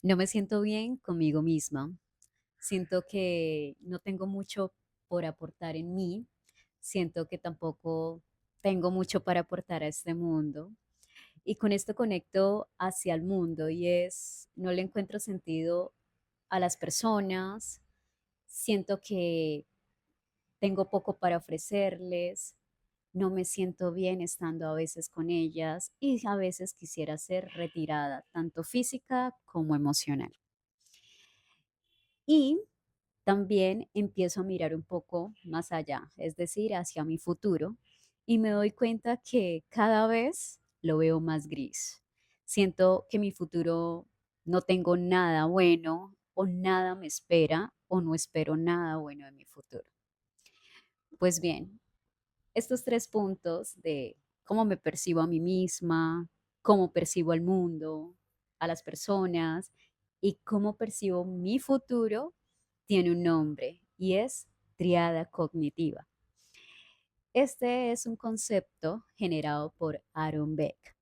No me siento bien conmigo misma. Siento que no tengo mucho por aportar en mí. Siento que tampoco tengo mucho para aportar a este mundo. Y con esto conecto hacia el mundo y es, no le encuentro sentido a las personas. Siento que tengo poco para ofrecerles. No me siento bien estando a veces con ellas y a veces quisiera ser retirada, tanto física como emocional. Y también empiezo a mirar un poco más allá, es decir, hacia mi futuro, y me doy cuenta que cada vez lo veo más gris. Siento que mi futuro no tengo nada bueno o nada me espera o no espero nada bueno de mi futuro. Pues bien, estos tres puntos de cómo me percibo a mí misma, cómo percibo al mundo, a las personas y cómo percibo mi futuro, tiene un nombre y es triada cognitiva. Este es un concepto generado por Aaron Beck,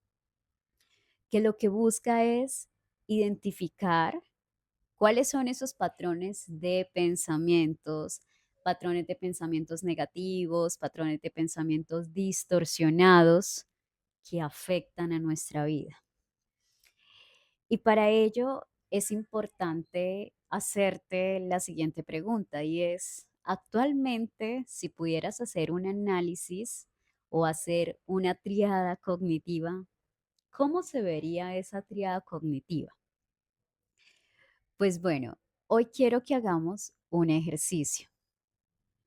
que lo que busca es identificar cuáles son esos patrones de pensamientos negativos, patrones de pensamientos distorsionados que afectan a nuestra vida. Y para ello es importante hacerte la siguiente pregunta y es, actualmente, si pudieras hacer un análisis o hacer una triada cognitiva, ¿cómo se vería esa triada cognitiva? Pues bueno, hoy quiero que hagamos un ejercicio,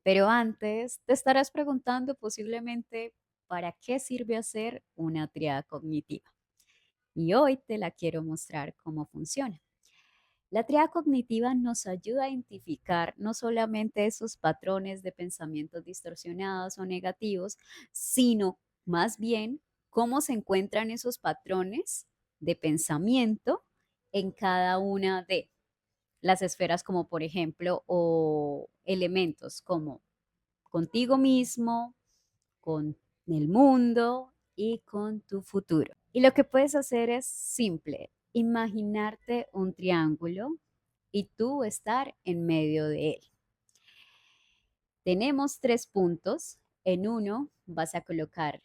pero antes te estarás preguntando posiblemente para qué sirve hacer una triada cognitiva. Y hoy te la quiero mostrar cómo funciona. La triada cognitiva nos ayuda a identificar no solamente esos patrones de pensamientos distorsionados o negativos, sino más bien cómo se encuentran esos patrones de pensamiento en cada una de las esferas, como por ejemplo, o elementos como contigo mismo, con el mundo y con tu futuro. Y lo que puedes hacer es simple, imaginarte un triángulo y tú estar en medio de él. Tenemos tres puntos. En uno vas a colocar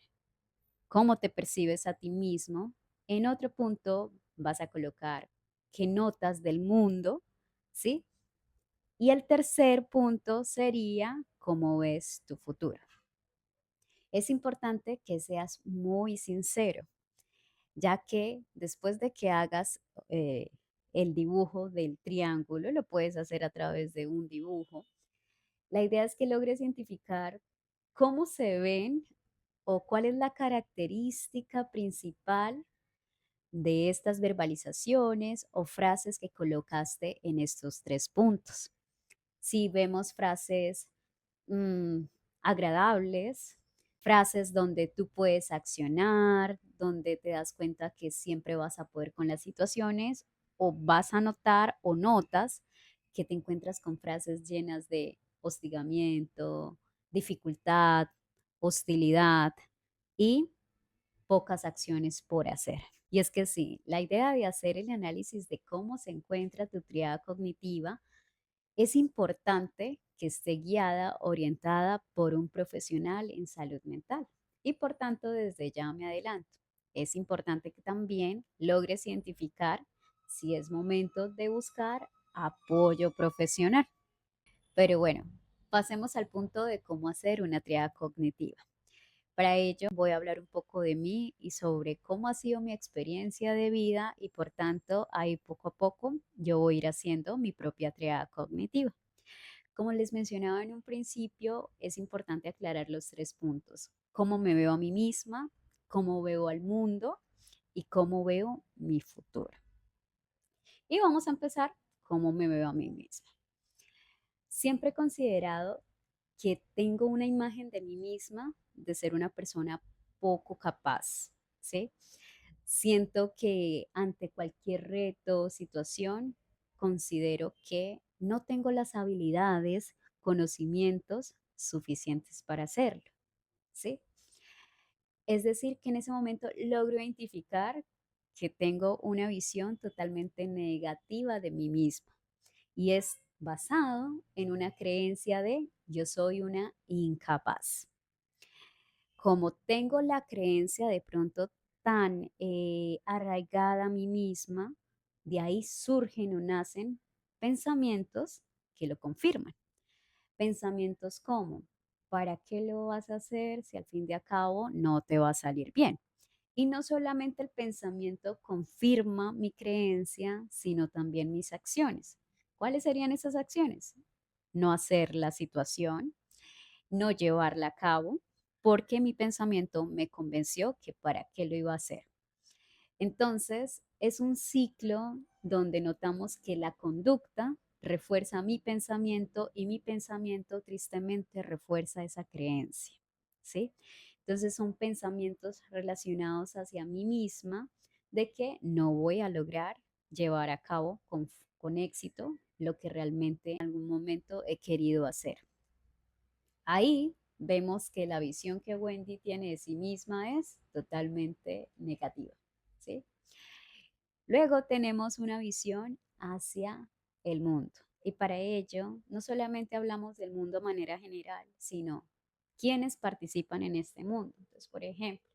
cómo te percibes a ti mismo. En otro punto vas a colocar qué notas del mundo, ¿sí? Y el tercer punto sería cómo ves tu futuro. Es importante que seas muy sincero, ya que después de que hagas el dibujo del triángulo, lo puedes hacer a través de un dibujo. La idea es que logres identificar cómo se ven o cuál es la característica principal de estas verbalizaciones o frases que colocaste en estos tres puntos. Si vemos frases mm, agradables, frases donde tú puedes accionar, donde te das cuenta que siempre vas a poder con las situaciones o vas a notar o notas que te encuentras con frases llenas de hostigamiento, dificultad, hostilidad y pocas acciones por hacer. Y es que sí, la idea de hacer el análisis de cómo se encuentra tu triada cognitiva es importante que esté guiada, orientada por un profesional en salud mental. Y por tanto, desde ya me adelanto, es importante que también logres identificar si es momento de buscar apoyo profesional. Pero bueno, pasemos al punto de cómo hacer una triada cognitiva. Para ello voy a hablar un poco de mí y sobre cómo ha sido mi experiencia de vida y por tanto ahí poco a poco yo voy a ir haciendo mi propia triada cognitiva. Como les mencionaba en un principio, es importante aclarar los tres puntos. Cómo me veo a mí misma, cómo veo al mundo y cómo veo mi futuro. Y vamos a empezar cómo me veo a mí misma. Siempre he considerado que tengo una imagen de mí misma de ser una persona poco capaz, ¿sí? Siento que ante cualquier reto o situación, considero que no tengo las habilidades, conocimientos suficientes para hacerlo, ¿sí? Es decir, que en ese momento logro identificar que tengo una visión totalmente negativa de mí misma y es basado en una creencia de yo soy una incapaz. Como tengo la creencia de pronto tan arraigada a mí misma, de ahí surgen o nacen pensamientos que lo confirman. Pensamientos como, ¿para qué lo vas a hacer si al fin de cabo no te va a salir bien? Y no solamente el pensamiento confirma mi creencia, sino también mis acciones. ¿Cuáles serían esas acciones? No hacer la situación, no llevarla a cabo, porque mi pensamiento me convenció que para qué lo iba a hacer. Entonces, es un ciclo donde notamos que la conducta refuerza mi pensamiento y mi pensamiento tristemente refuerza esa creencia, ¿sí? Entonces, son pensamientos relacionados hacia mí misma de que no voy a lograr llevar a cabo con éxito lo que realmente en algún momento he querido hacer. Ahí vemos que la visión que Wendy tiene de sí misma es totalmente negativa, ¿sí? Luego tenemos una visión hacia el mundo. Y para ello, no solamente hablamos del mundo de manera general, sino quiénes participan en este mundo. Entonces, por ejemplo,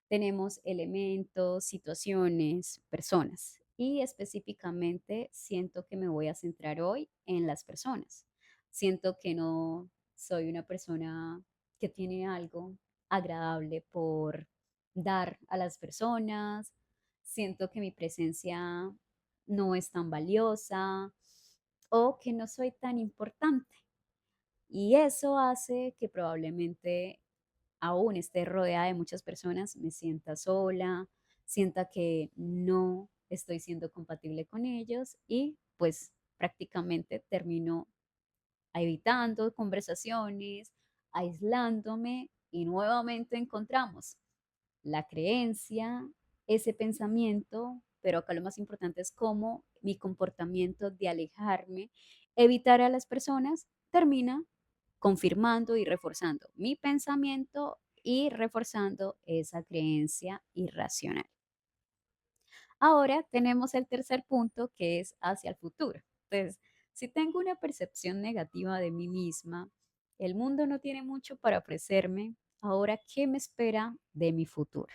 tenemos elementos, situaciones, personas. Y específicamente siento que me voy a centrar hoy en las personas. Siento que no soy una persona que tiene algo agradable por dar a las personas. Siento que mi presencia no es tan valiosa o que no soy tan importante. Y eso hace que probablemente aún esté rodeada de muchas personas, me sienta sola, sienta que no estoy siendo compatible con ellos y pues prácticamente termino evitando conversaciones, aislándome y nuevamente encontramos la creencia, ese pensamiento, pero acá lo más importante es cómo mi comportamiento de alejarme, evitar a las personas, termina confirmando y reforzando mi pensamiento y reforzando esa creencia irracional. Ahora tenemos el tercer punto que es hacia el futuro. Entonces, si tengo una percepción negativa de mí misma, el mundo no tiene mucho para ofrecerme, ahora, ¿qué me espera de mi futuro?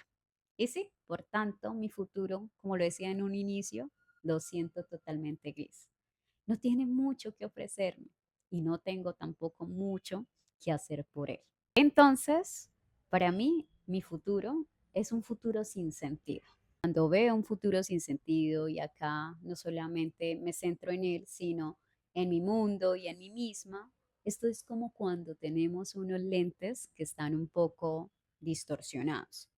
Y sí, por tanto, mi futuro, como lo decía en un inicio, lo siento totalmente gris. No tiene mucho que ofrecerme y no tengo tampoco mucho que hacer por él. Entonces, para mí, mi futuro es un futuro sin sentido. Cuando veo un futuro sin sentido y acá no solamente me centro en él, sino en mi mundo y en mí misma, esto es como cuando tenemos unos lentes que están un poco distorsionados.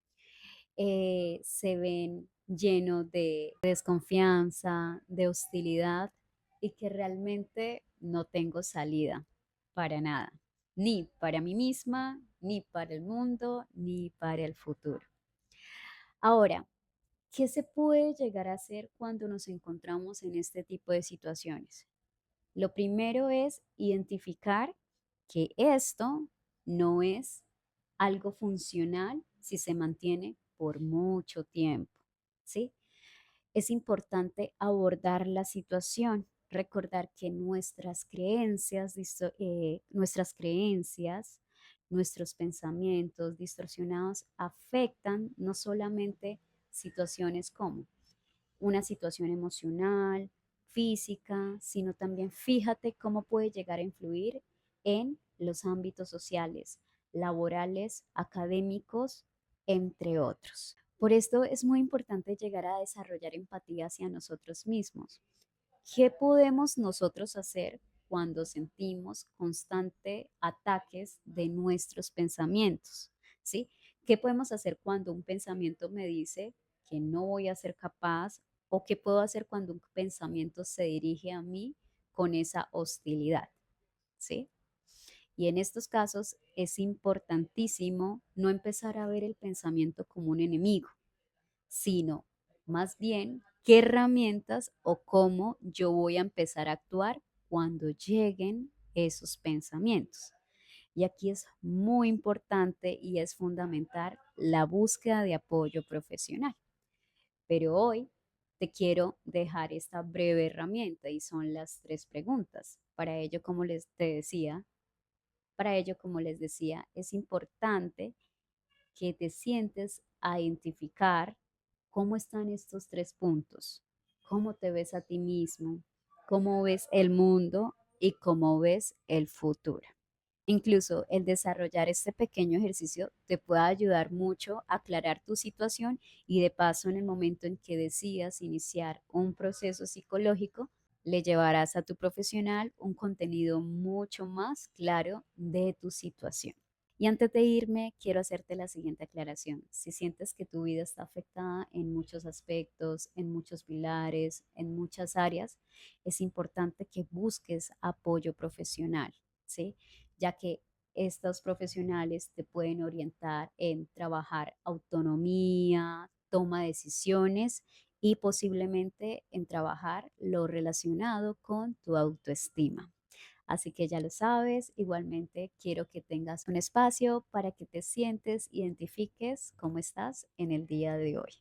Se ven llenos de desconfianza, de hostilidad y que realmente no tengo salida para nada, ni para mí misma, ni para el mundo, ni para el futuro. Ahora, ¿qué se puede llegar a hacer cuando nos encontramos en este tipo de situaciones? Lo primero es identificar que esto no es algo funcional si se mantiene por mucho tiempo, ¿sí? Es importante abordar la situación, recordar que nuestros pensamientos distorsionados afectan no solamente situaciones como una situación emocional, física, sino también fíjate cómo puede llegar a influir en los ámbitos sociales, laborales, académicos, entre otros. Por esto es muy importante llegar a desarrollar empatía hacia nosotros mismos. ¿Qué podemos nosotros hacer cuando sentimos constante ataques de nuestros pensamientos? ¿Sí? ¿Qué podemos hacer cuando un pensamiento me dice que no voy a ser capaz o qué puedo hacer cuando un pensamiento se dirige a mí con esa hostilidad? ¿Sí? Y en estos casos es importantísimo no empezar a ver el pensamiento como un enemigo, sino más bien qué herramientas o cómo yo voy a empezar a actuar cuando lleguen esos pensamientos. Y aquí es muy importante y es fundamental la búsqueda de apoyo profesional. Pero hoy te quiero dejar esta breve herramienta y son las 3 preguntas. Para ello, como les decía, es importante que te sientes a identificar cómo están estos 3 puntos, cómo te ves a ti mismo, cómo ves el mundo y cómo ves el futuro. Incluso el desarrollar este pequeño ejercicio te puede ayudar mucho a aclarar tu situación y de paso en el momento en que decidas iniciar un proceso psicológico, le llevarás a tu profesional un contenido mucho más claro de tu situación. Y antes de irme, quiero hacerte la siguiente aclaración. Si sientes que tu vida está afectada en muchos aspectos, en muchos pilares, en muchas áreas, es importante que busques apoyo profesional, ¿sí? Ya que estos profesionales te pueden orientar en trabajar autonomía, toma de decisiones y posiblemente en trabajar lo relacionado con tu autoestima. Así que ya lo sabes, igualmente quiero que tengas un espacio para que te sientes, identifiques cómo estás en el día de hoy.